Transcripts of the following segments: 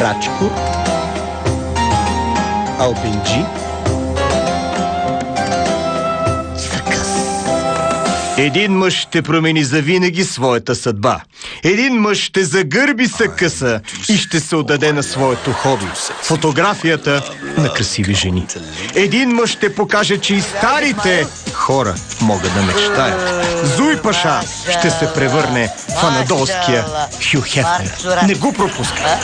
Рачко, Албенджи, Църкъс. Един мъж ще промени завинаги своята съдба. Един мъж ще загърби Съкъса и ще се отдаде на своето хоби – фотографията на красиви жени. Един мъж ще покаже, че и старите хора могат да мечтаят. Зуй Паша ще се превърне в анадолския Хю Хефнер. Не го пропускай!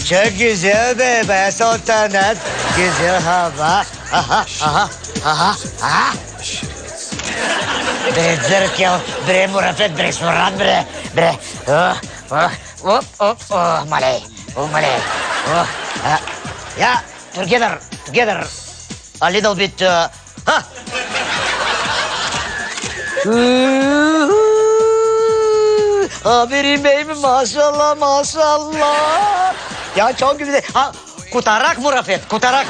Çok güzel be sultanat. Güzel hava. Bre zırkel, bre murafet, bre surat, bre. Malay. Yeah, together. A little bit, Aferin beyim, maşallah. Ya çok güzel. Kutarak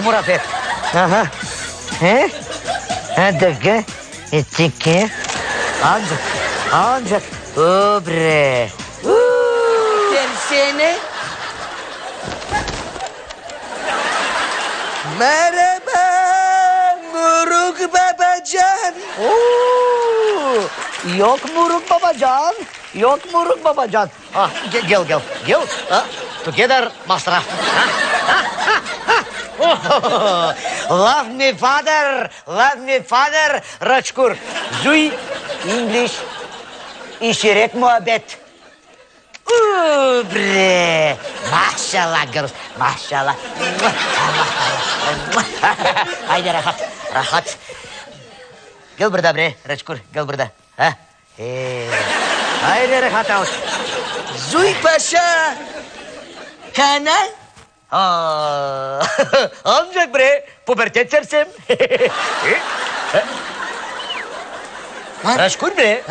murafet. Aha. He? Dakika. Etike. Ancak. Bre. Versene. Merhaba Muruk babacan. Yok Muruk babacan. Gel. Together, masraf. Love me father, Rachkur. Zui, English, işirek muhabbet. Bre, maşallah girls, maşallah. Haydi rahat. Gel burada bre, Rachkur, gel burada. Haydi rahat out. Zui Paşa. Kanal? Ancak bre, pubertet sersem. Rachkur bre.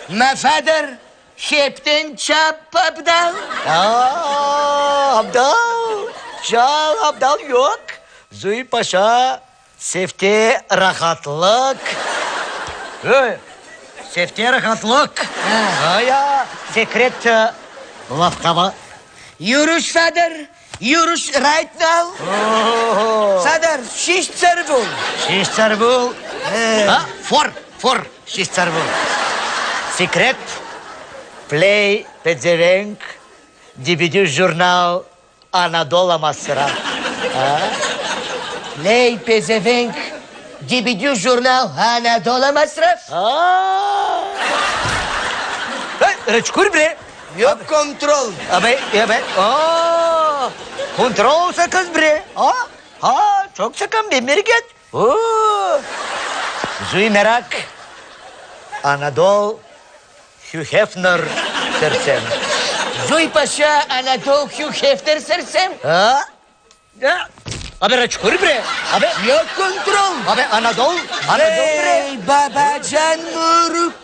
My father, Captain Chap Abdal. Abdal yok. Zui Paşa, sefte rahatlık. Sefte rahatlık. Ya, sekret lafkava. Yürüş father, yürüş right now. Father, şiş çarbul. For şiş çarbul. Secret, play pezevenk, DVD jurnal Anadolu Masraf. Play pezevenk, DVD jurnal Anadolu Masraf. Rachkur bre. Yok kontrol. Abi. Kontrol sakız bre. Çok sakın bir merket. Zui merak. Anadolu Hugh Hefner sersem. Zui Paşa Anadolu Hugh Hefner sersem. Abi Rachkur bre. Abi. Yok kontrol. Abi Anadolu bre. Babacan Muruk.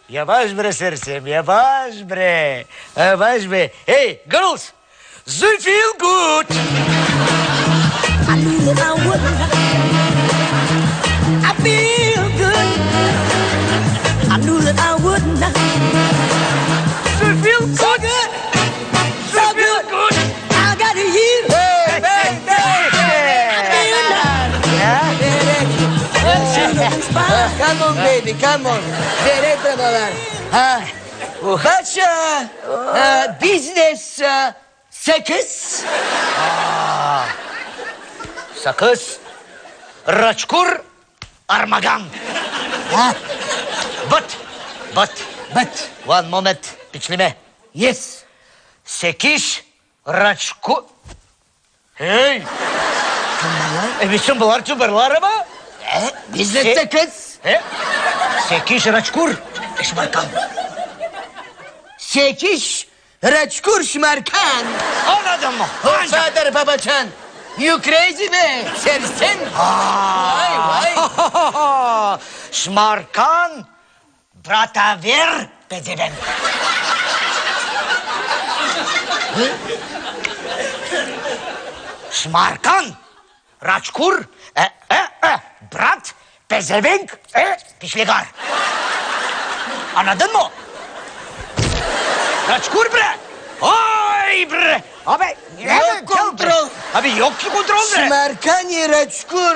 Yavaş bre sersem, yavaş bre. Hey girls, you feel good. I knew that I wouldn't. I feel good. I knew that I wouldn't. You feel good. So good. I got you. Hey. Come on baby, come on. Direkt babalar. Paşa, business sakız. Sakız. Rachkur Armagan. But. One moment, piçlime. Yes. Sekiş Rachkur. Hey. Bütün bunlar tüberler ama. Business sakız. Sekiş Rachkur Şmarkan. Sekiş Rachkur Şmarkan. Anladın mı? Father babacan. You crazy me? Sersem. Vay. Şmarkan. Brata ver pezevenk. Şmarkan. Rachkur. Brat. Pezevenk. Pişlegar. Anladın mı? Kaçkur bre. Ay bre. Abi Yok kontrol. Abi yok ki kontrol bre. Smerkani Reçkur.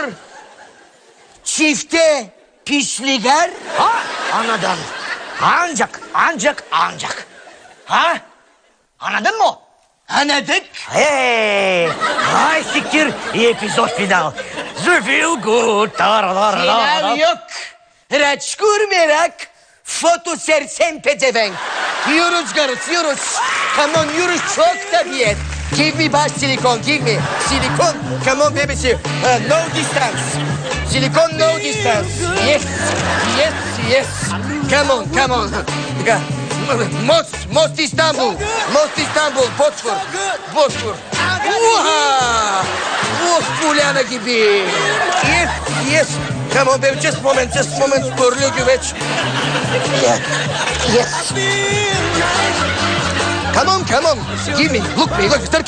Çifte pişliger. Ha anladım. Ancak. Ha? Anladın mı? Anladık. Hey! Ay siktir. İyi epizod final. The feel good. Final yok. Reçkur merak. Foto sersem pezevenk. Yürüz garıs yürüz. Come on yürüz çok tabiat. Give me baş silikon give me. Silikon. Come on baby. No distance. Silikon no distance. Yes. Come on. Most İstanbul. Bosfor. Uha! Fulyana gibi. Yes. Come on baby, just moment. Sporlu güveç. Yes. Come on. Give me, look, start.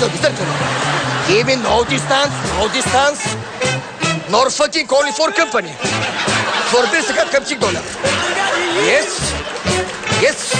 Give me no distance. Nor fucking only for company. For $1 $1.5. Yes.